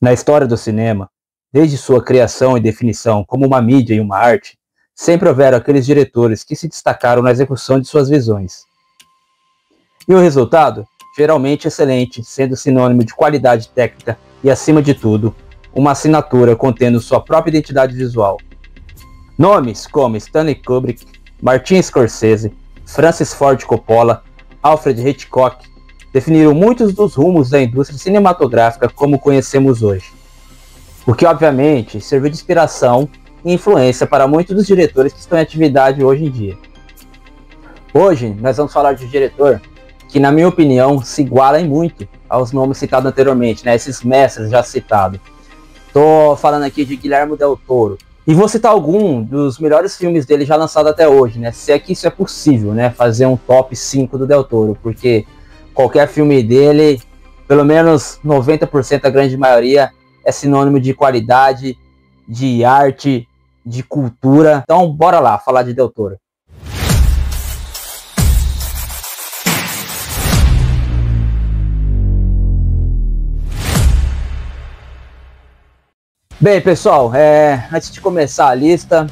Na história do cinema, desde sua criação e definição como uma mídia e uma arte, sempre houveram aqueles diretores que se destacaram na execução de suas visões. E o resultado? Geralmente excelente, sendo sinônimo de qualidade técnica e, acima de tudo, uma assinatura contendo sua própria identidade visual. Nomes como Stanley Kubrick, Martin Scorsese, Francis Ford Coppola, Alfred Hitchcock definiram muitos dos rumos da indústria cinematográfica como conhecemos hoje. O que, obviamente, serviu de inspiração e influência para muitos dos diretores que estão em atividade hoje em dia. Hoje, nós vamos falar de um diretor que, na minha opinião, se iguala em muito aos nomes citados anteriormente, né? Esses mestres já citados. Estou falando aqui de Guillermo del Toro. E vou citar alguns dos melhores filmes dele já lançados até hoje, né? Se é que isso é possível, né? Fazer um top 5 do Del Toro, porque qualquer filme dele, pelo menos 90%, a grande maioria, é sinônimo de qualidade, de arte, de cultura. Então, bora lá falar de Del Toro. Bem, pessoal, antes de começar a lista,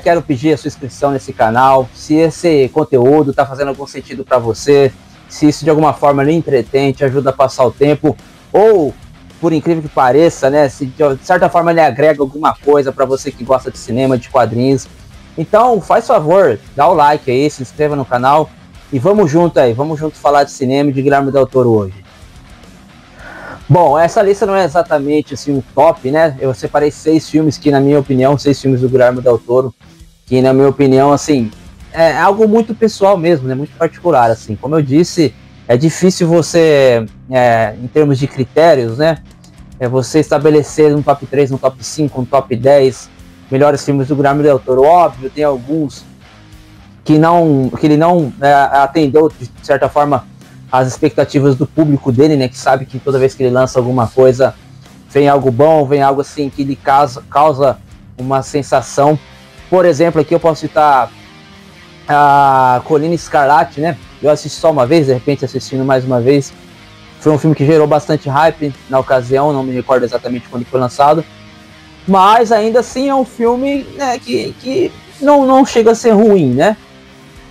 quero pedir a sua inscrição nesse canal. Se esse conteúdo está fazendo algum sentido para você, se isso de alguma forma lhe entretém, te ajuda a passar o tempo, ou, por incrível que pareça, né, se de certa forma lhe agrega alguma coisa para você que gosta de cinema, de quadrinhos, então faz favor, dá o like aí, se inscreva no canal e vamos junto aí, vamos junto falar de cinema e de Guillermo del Toro hoje. Bom, essa lista não é exatamente assim um top, né? Eu separei 6 filmes que, na minha opinião, 6 filmes do Guillermo del Toro, que, na minha opinião, assim, é algo muito pessoal mesmo, né? Muito particular, assim. Como eu disse, é difícil você, em termos de critérios, né? Você estabelecer um top 3, um top 5, um top 10 melhores filmes do Guillermo del Toro. Óbvio, tem alguns que ele não atendeu, de certa forma, as expectativas do público dele, né, que sabe que toda vez que ele lança alguma coisa, vem algo bom, vem algo assim que lhe causa uma sensação. Por exemplo, aqui eu posso citar a Colina Escarlate, né, eu assisti só uma vez, de repente assistindo mais uma vez, foi um filme que gerou bastante hype na ocasião, não me recordo exatamente quando foi lançado, mas ainda assim é um filme, né, que não chega a ser ruim, né.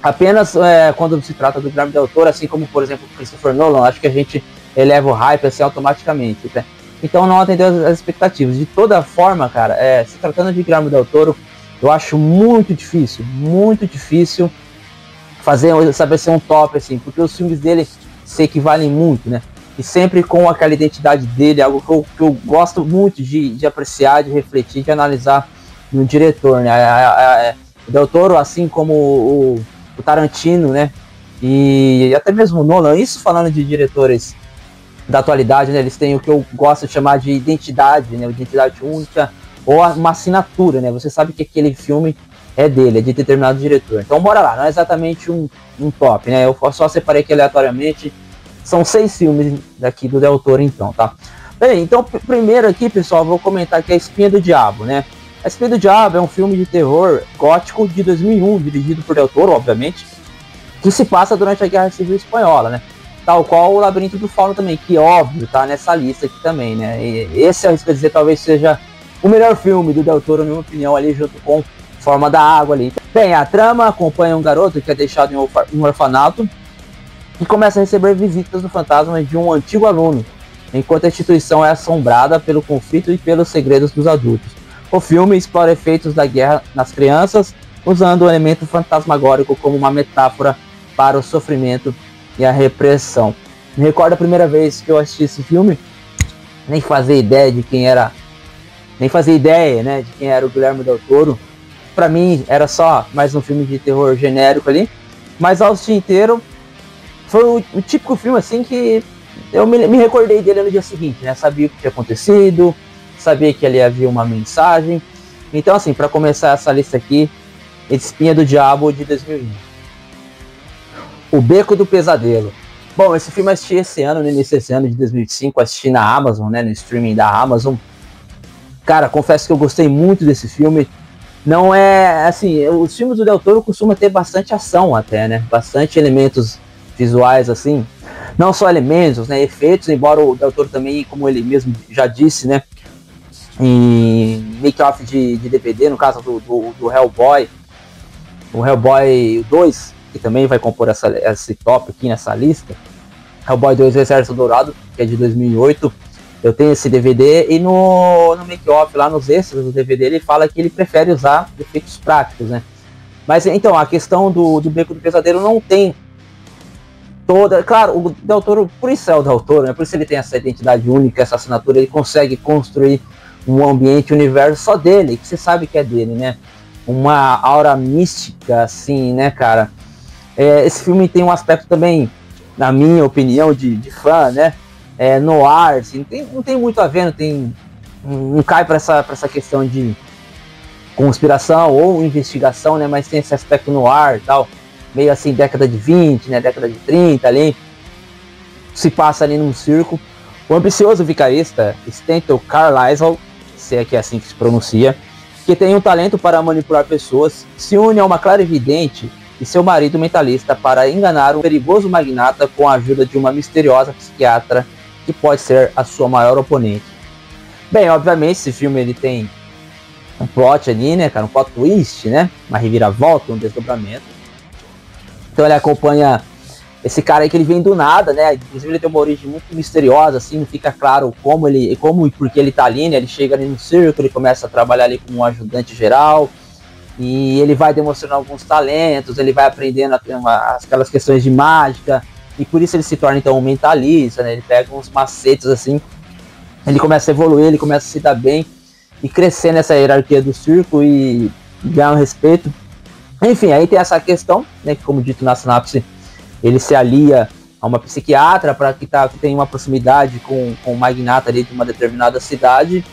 Apenas quando se trata do Guillermo del Toro, assim como, por exemplo, Christopher Nolan, acho que a gente eleva o hype assim automaticamente, né? Então não atendeu as expectativas. De toda forma, cara, se tratando de Guillermo del Toro, eu acho muito difícil saber ser um top, assim, porque os filmes dele se equivalem muito, né? E sempre com aquela identidade dele, algo que eu gosto muito de apreciar, de refletir, de analisar no diretor, né? O del Toro, assim como o Tarantino, né, e até mesmo o Nolan, isso falando de diretores da atualidade, né, eles têm o que eu gosto de chamar de identidade, né, identidade única, ou uma assinatura, né, você sabe que aquele filme é dele, é de determinado diretor. Então bora lá, não é exatamente um top, né, eu só separei aqui aleatoriamente, são 6 filmes daqui do Del Toro então, tá? Bem, então primeiro aqui, pessoal, vou comentar aqui A Espinha do Diabo, né. A Espinha do Diabo é um filme de terror gótico de 2001, dirigido por Del Toro, obviamente, que se passa durante a Guerra Civil Espanhola, né? Tal qual o Labirinto do Fauno também, que óbvio tá nessa lista aqui também, né? E esse, eu quero dizer, talvez seja o melhor filme do Del Toro, na minha opinião, ali junto com Forma da Água ali. Bem, a trama acompanha um garoto que é deixado em um orfanato e começa a receber visitas do fantasma de um antigo aluno, enquanto a instituição é assombrada pelo conflito e pelos segredos dos adultos. O filme explora efeitos da guerra nas crianças, usando o elemento fantasmagórico como uma metáfora para o sofrimento e a repressão. Me recordo a primeira vez que eu assisti esse filme, nem fazia ideia, né, de quem era o Guillermo del Toro. Para mim era só mais um filme de terror genérico ali, mas ao assistir inteiro foi o típico filme assim que eu me recordei dele no dia seguinte, né? Sabia o que tinha acontecido, sabia que ali havia uma mensagem. Então, assim, para começar essa lista aqui, Espinha do Diabo de 2001. O Beco do Pesadelo. Bom, esse filme eu assisti esse ano, no início desse ano de 2005, assisti na Amazon, né, no streaming da Amazon. Cara, confesso que eu gostei muito desse filme. Não é, assim, os filmes do Del Toro costumam ter bastante ação até, né, bastante elementos visuais, assim. não só elementos, né, efeitos, embora o Del Toro também, como ele mesmo já disse, né, em make-off de DVD, no caso do Hellboy, o Hellboy 2, que também vai compor esse top aqui nessa lista, Hellboy 2 O Exército Dourado, que é de 2008, eu tenho esse DVD, e no make-off, lá nos extras do DVD, ele fala que ele prefere usar efeitos práticos, né. Mas então, a questão do Beco do Pesadelo não tem toda... Claro, o Del Toro, por isso é o Del Toro, né? Por isso ele tem essa identidade única, essa assinatura, ele consegue construir um ambiente, um universo só dele, que você sabe que é dele, né? Uma aura mística, assim, né, cara? Esse filme tem um aspecto também, na minha opinião, de fã, né? Noir, assim, não tem muito a ver, não cai para essa questão de conspiração ou investigação, né? Mas tem esse aspecto noir e tal, meio assim, década de 20, né? Década de 30 ali. Se passa ali num circo. O ambicioso vicarista Stanton Carlisle, se é que é assim que se pronuncia, que tem um talento para manipular pessoas, se une a uma clarividente e seu marido mentalista para enganar um perigoso magnata com a ajuda de uma misteriosa psiquiatra que pode ser a sua maior oponente. Bem, obviamente esse filme ele tem um plot ali, né, cara, um plot twist, né, uma reviravolta, um desdobramento. Então ele acompanha esse cara aí que ele vem do nada, né, inclusive ele tem uma origem muito misteriosa, assim, não fica claro como e por que ele tá ali, né, ele chega ali no circo, ele começa a trabalhar ali como um ajudante geral, e ele vai demonstrando alguns talentos, ele vai aprendendo aquelas questões de mágica, e por isso ele se torna então um mentalista, né, ele pega uns macetes assim, ele começa a evoluir, ele começa a se dar bem, e crescer nessa hierarquia do circo e ganhar um respeito. Enfim, aí tem essa questão, né, que como dito na sinopse, ele se alia a uma psiquiatra para que tenha uma proximidade com o magnata ali de uma determinada cidade.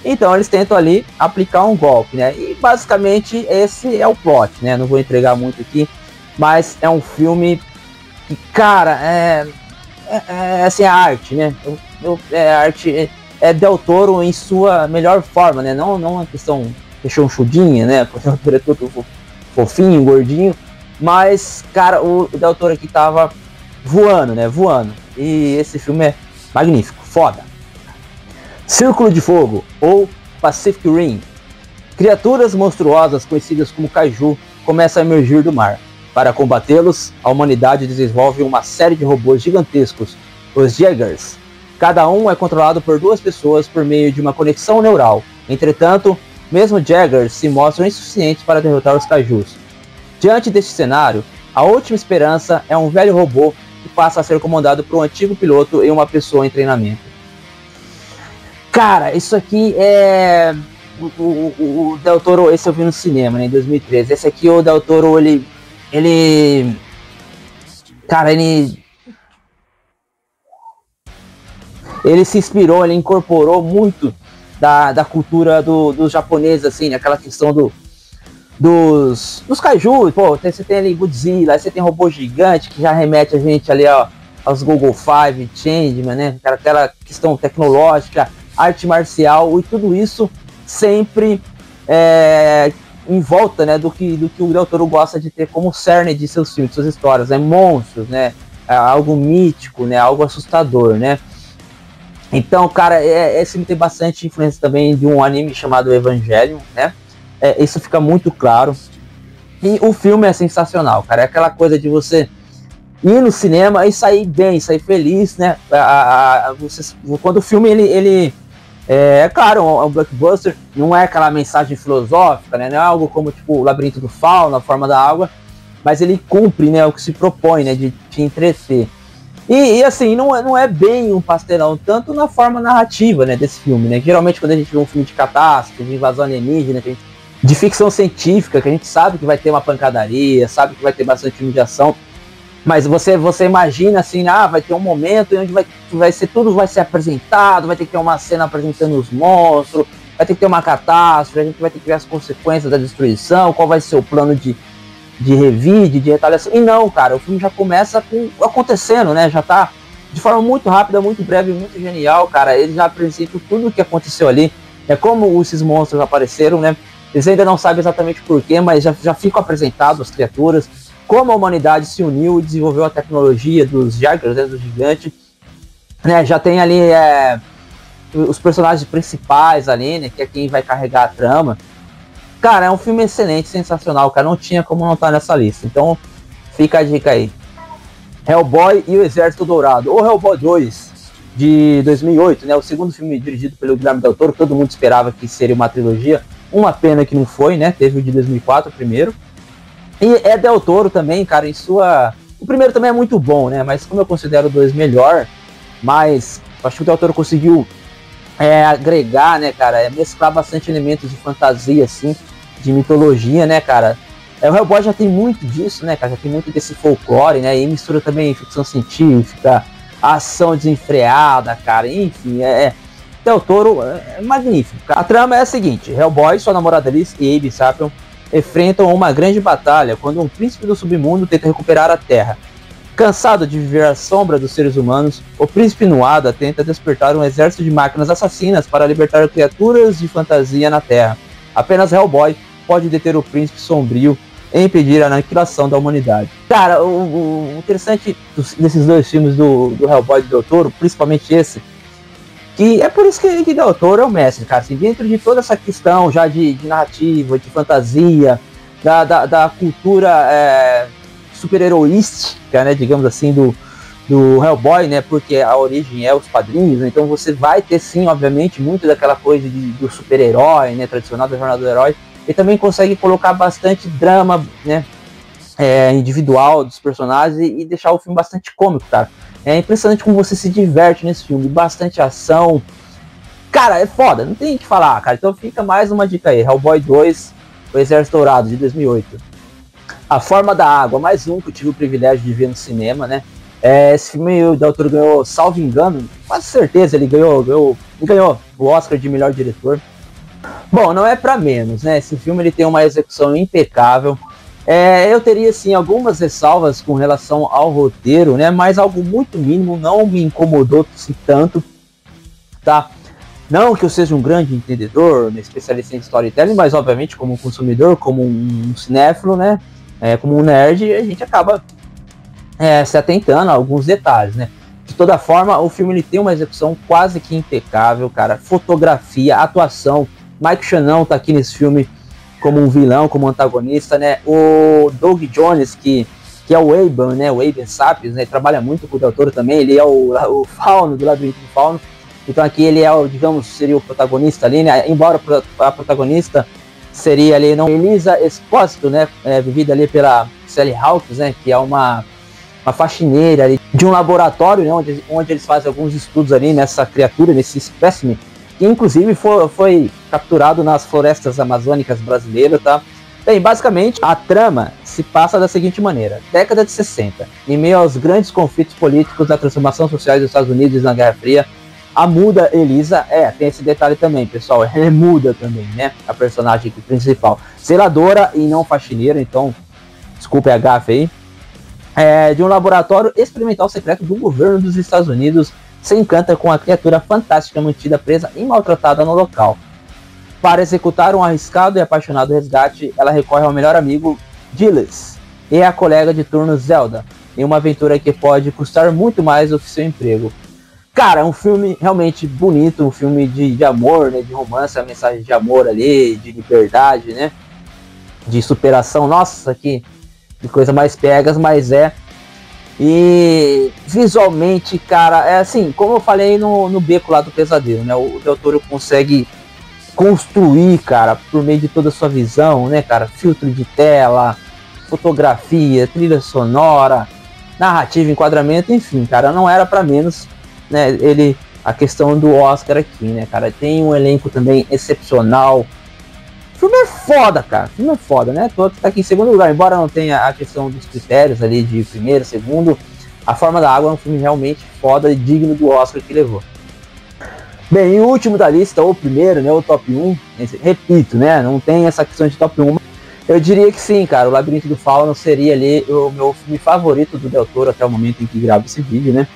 Então eles tentam ali aplicar um golpe, né? E basicamente esse é o plot, né? Não vou entregar muito aqui, mas é um filme que, cara, assim, a arte, né? Arte... Del Toro em sua melhor forma, né? Não uma questão rechonchudinha, né? Porque o Del Toro é todo fofinho, gordinho. Mas, cara, o Del Toro aqui tava voando, né? Voando. E esse filme é magnífico, foda. Círculo de Fogo, ou Pacific Rim. Criaturas monstruosas conhecidas como Kaiju começam a emergir do mar. Para combatê-los, a humanidade desenvolve uma série de robôs gigantescos, os Jaegers. Cada um é controlado por duas pessoas por meio de uma conexão neural. Entretanto, mesmo Jaegers se mostram insuficientes para derrotar os Kaijus. Diante deste cenário, a última esperança é um velho robô que passa a ser comandado por um antigo piloto e uma pessoa em treinamento. Cara, isso aqui é... O Del Toro, esse eu vi no cinema, né, em 2013. Esse aqui, o Del Toro, Cara, ele se inspirou, ele incorporou muito da cultura dos japoneses, assim, aquela questão dos kaiju. Pô, você tem ali Godzilla, aí você tem robô gigante que já remete a gente ali aos Google Five, Changeman, né? Aquela questão tecnológica, arte marcial, e tudo isso sempre em volta, né, do que o Del Toro gosta de ter como cerne de seus filmes, de suas histórias, né? Monstros, né? Algo mítico, né? Algo assustador, né? Então, cara, esse filme tem bastante influência também de um anime chamado Evangelion, né? Isso fica muito claro. E o filme é sensacional, cara. É aquela coisa de você ir no cinema e sair bem, sair feliz, né? Quando o filme, ele claro, é um blockbuster, não é aquela mensagem filosófica, né? Não é algo como, tipo, o Labirinto do Fauno, A Forma da Água, mas ele cumpre, né, o que se propõe, né, de te entreter. E assim, não é bem um pastelão, tanto na forma narrativa, né, desse filme, né? Geralmente quando a gente vê um filme de catástrofe, de invasão alienígena, de ficção científica, que a gente sabe que vai ter uma pancadaria, sabe que vai ter bastante filme de ação, mas você imagina assim, vai ter um momento onde tudo vai ser apresentado, vai ter que ter uma cena apresentando os monstros, vai ter que ter uma catástrofe, a gente vai ter que ver as consequências da destruição, qual vai ser o plano de revide, de retaliação. E não, cara, o filme já começa acontecendo, né? Já tá de forma muito rápida, muito breve, muito genial, cara. Ele já apresenta tudo o que aconteceu ali, como esses monstros apareceram, né? Eles ainda não sabem exatamente porquê, mas já ficam apresentados as criaturas. como a humanidade se uniu e desenvolveu a tecnologia dos Jaggers, né, do gigante, né, já tem ali os personagens principais ali, né, que é quem vai carregar a trama. Cara, é um filme excelente, sensacional, cara, não tinha como não estar nessa lista, então fica a dica aí. Hellboy e o Exército Dourado, ou Hellboy 2, de 2008, né, o segundo filme dirigido pelo Guilherme Del Toro, todo mundo esperava que seria uma trilogia, uma pena que não foi, né, teve o de 2004 primeiro, e é Del Toro também, cara, em sua... O primeiro também é muito bom, né, mas como eu considero o 2 melhor, mas acho que o Del Toro conseguiu agregar, né, cara, mesclar bastante elementos de fantasia, assim, de mitologia, né, cara. O Hellboy já tem muito disso, né, cara, já tem muito desse folclore, né, e mistura também ficção científica, ação desenfreada, cara, enfim, Del Toro é magnífico. A trama é a seguinte: Hellboy, sua namorada Liz e Abe Sapien enfrentam uma grande batalha quando um príncipe do submundo tenta recuperar a Terra. Cansado de viver à sombra dos seres humanos, o príncipe Nuada tenta despertar um exército de máquinas assassinas para libertar criaturas de fantasia na Terra. Apenas Hellboy pode deter o príncipe sombrio e impedir a aniquilação da humanidade. Cara, o interessante desses dois filmes do Hellboy e do Del Toro, principalmente esse, que é por isso que Del Toro é o mestre, cara, assim, dentro de toda essa questão já de narrativa, de fantasia, da cultura super-heroística, né, digamos assim, do Hellboy, né, porque a origem é os quadrinhos, né, então você vai ter sim, obviamente, muito daquela coisa do super-herói, né, tradicional da jornada do herói, e também consegue colocar bastante drama, né, individual dos personagens e deixar o filme bastante cômico, cara. É impressionante como você se diverte nesse filme, bastante ação. Cara, é foda, não tem o que falar, cara. Então fica mais uma dica aí, Hellboy 2, O Exército Dourado, de 2008. A Forma da Água, mais um que eu tive o privilégio de ver no cinema, né? Esse filme o Del Toro ganhou, salvo engano, quase certeza ele ganhou o Oscar de melhor diretor. Bom, não é pra menos, né? Esse filme ele tem uma execução impecável. Eu teria, sim, algumas ressalvas com relação ao roteiro, né? Mas algo muito mínimo, não me incomodou assim, tanto, tá? Não que eu seja um grande entendedor, especialista em storytelling, mas obviamente como um consumidor, como um cinéfilo, né? Como um nerd, a gente acaba se atentando a alguns detalhes, né? De toda forma, o filme ele tem uma execução quase que impecável, cara. Fotografia, atuação. Mike Shannon tá aqui nesse filme como um vilão, como antagonista, né? O Doug Jones, que é o Aben, né? O Aben Sapiens, né? Ele trabalha muito com o Del Toro também. Ele é o Fauno do Labirinto do Fauno. Então aqui ele digamos, seria o protagonista ali, né? Embora a protagonista seria ali, não, Elisa Espósito, né? Vivida ali pela Sally Hawkins, né? Que é uma faxineira ali de um laboratório, né? Onde eles fazem alguns estudos ali nessa criatura, nesse espécime, que inclusive foi capturado nas florestas amazônicas brasileiras, tá? Bem, basicamente, a trama se passa da seguinte maneira: década de 60, em meio aos grandes conflitos políticos da transformação social dos Estados Unidos na Guerra Fria, a muda Elisa, tem esse detalhe também, pessoal, ela é muda também, né? A personagem aqui principal, zeladora e não faxineira, então, desculpe a gafe aí, de um laboratório experimental secreto do governo dos Estados Unidos, se encanta com a criatura fantástica mantida presa e maltratada no local. Para executar um arriscado e apaixonado resgate, ela recorre ao melhor amigo, Gilles, e a colega de turno Zelda, em uma aventura que pode custar muito mais do que seu emprego. Cara, é um filme realmente bonito, um filme de amor, né, de romance, a mensagem de amor ali, de liberdade, né, de superação. Nossa, que coisa mais pegas, mas E visualmente, cara, assim, como eu falei no Beco lá do Pesadelo, né? O Del Toro consegue construir, cara, por meio de toda a sua visão, né, cara? Filtro de tela, fotografia, trilha sonora, narrativa, enquadramento, enfim, cara, não era pra menos, né? A questão do Oscar aqui, né, cara? Tem um elenco também excepcional. O filme é foda, cara. O filme é foda, né? Todo tá aqui em segundo lugar, embora não tenha a questão dos critérios ali de primeiro, segundo. A Forma da Água é um filme realmente foda e digno do Oscar que levou. Bem, e o último da lista, ou o primeiro, né? O top 1. Repito, né? Não tem essa questão de top 1. Eu diria que sim, cara. O Labirinto do Fauno seria ali o meu filme favorito do Del Toro até o momento em que gravo esse vídeo, né?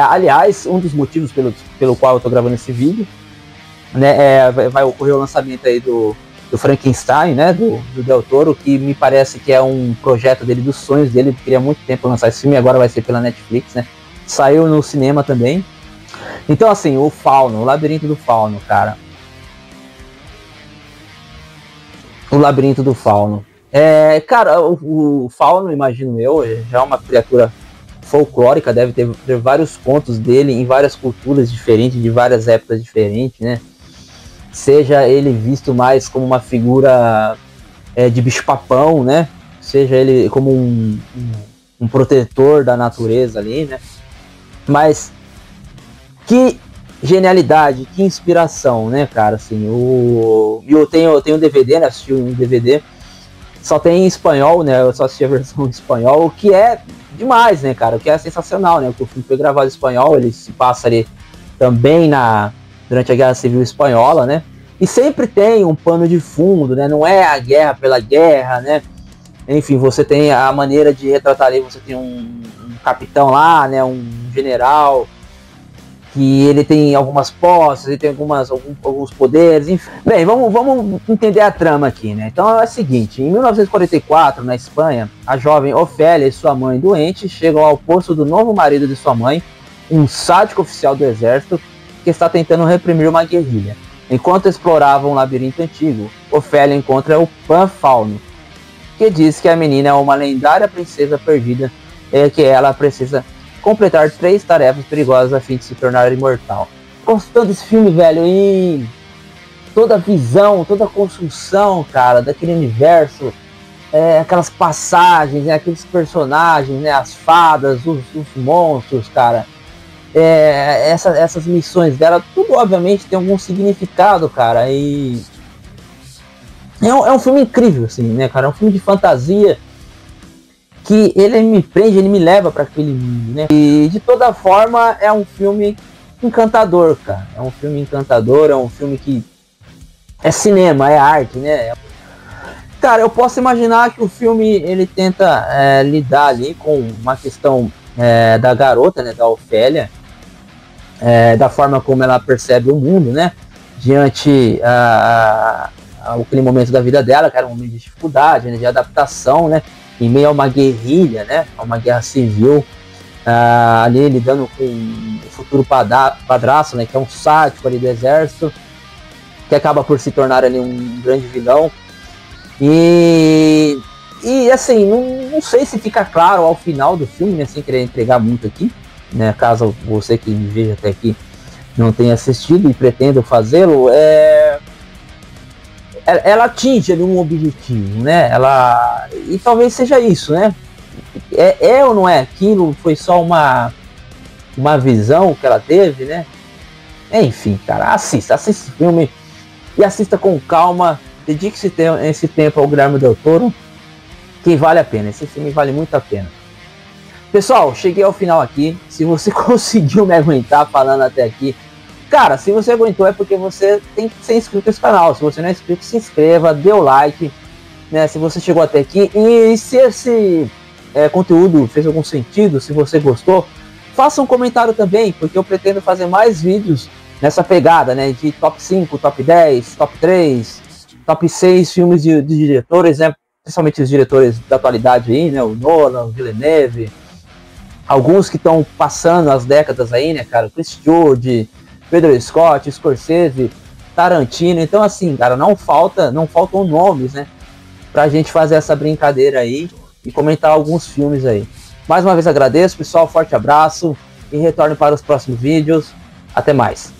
Aliás, um dos motivos pelo qual eu tô gravando esse vídeo, né? Vai ocorrer o lançamento aí do Frankenstein, né, do Del Toro, que me parece que é um projeto dele, dos sonhos dele. Ele queria muito tempo lançar esse filme, agora vai ser pela Netflix, né? Saiu no cinema também. Então, assim, o Fauno, o Labirinto do Fauno, cara. O Labirinto do Fauno. Cara, o Fauno, imagino eu, já é uma criatura folclórica, deve ter vários contos dele em várias culturas diferentes, de várias épocas diferentes, né? Seja ele visto mais como uma figura de bicho-papão, né? Seja ele como um protetor da natureza ali, né? Mas que genialidade, que inspiração, né, cara? Assim, eu tenho um DVD, né? Assisti um DVD, só tem em espanhol, né? Eu só assisti a versão em espanhol, o que é demais, né, cara? O que é sensacional, né? O filme foi gravado em espanhol, ele se passa ali também durante a Guerra Civil Espanhola, né? E sempre tem um pano de fundo, né? Não é a guerra pela guerra, né? Enfim, você tem a maneira de retratar ali, você tem um capitão lá, né? Um general, que ele tem algumas posses, ele tem alguns poderes, enfim. Bem, vamos entender a trama aqui, né? Então é o seguinte, em 1944, na Espanha, a jovem Ofélia e sua mãe doente chegam ao posto do novo marido de sua mãe, um sádico oficial do exército, que está tentando reprimir uma guerrilha. Enquanto exploravam um labirinto antigo, Ofélia encontra o Pan-Fauno, que diz que a menina é uma lendária princesa perdida e que ela precisa completar 3 tarefas perigosas a fim de se tornar imortal. Gostando desse filme, velho, e toda a visão, toda a construção, cara, daquele universo, aquelas passagens, né, aqueles personagens, né, as fadas, os monstros, cara. Essas missões dela, tudo obviamente tem algum significado, cara, e é um filme incrível, assim, né, cara, é um filme de fantasia que ele me prende, ele me leva para aquele mundo, né, e de toda forma é um filme encantador, cara, é um filme encantador, é um filme que é cinema, é arte, né, cara, eu posso imaginar que o filme, ele tenta lidar ali com uma questão da garota, né, da Ofélia, da forma como ela percebe o mundo, né? Diante aquele momento da vida dela, que era um momento de dificuldade, né, de adaptação, né? Em meio a uma guerrilha, né? A uma guerra civil, ali lidando com o futuro padrasto, né? Que é um sádico ali do exército, que acaba por se tornar ali um grande vilão. E assim, não sei se fica claro ao final do filme, né? Sem querer entregar muito aqui, né, caso você que me veja até aqui não tenha assistido e pretenda fazê-lo, ela atinge ali um objetivo, né? E talvez seja isso, né? Ou não é aquilo? Foi só uma visão que ela teve, né? Enfim, cara, assista esse filme e assista com calma. Dedique-se esse tempo ao Guillermo del Toro, que vale a pena. Esse filme vale muito a pena. Pessoal, cheguei ao final aqui. Se você conseguiu me aguentar falando até aqui, cara, se você aguentou é porque você tem que ser inscrito nesse canal. Se você não é inscrito, se inscreva, dê o like, né? Se você chegou até aqui e se esse conteúdo fez algum sentido, se você gostou, faça um comentário também, porque eu pretendo fazer mais vídeos nessa pegada, né? De top 5, top 10, top 3, top 6 filmes de diretores, né? Principalmente os diretores da atualidade aí, né? O Nolan, o Villeneuve, alguns que estão passando as décadas aí, né, cara? Chris George, Pedro Scott, Scorsese, Tarantino. Então, assim, cara, não faltam nomes, né? Pra gente fazer essa brincadeira aí e comentar alguns filmes aí. Mais uma vez agradeço, pessoal. Forte abraço e retorno para os próximos vídeos. Até mais.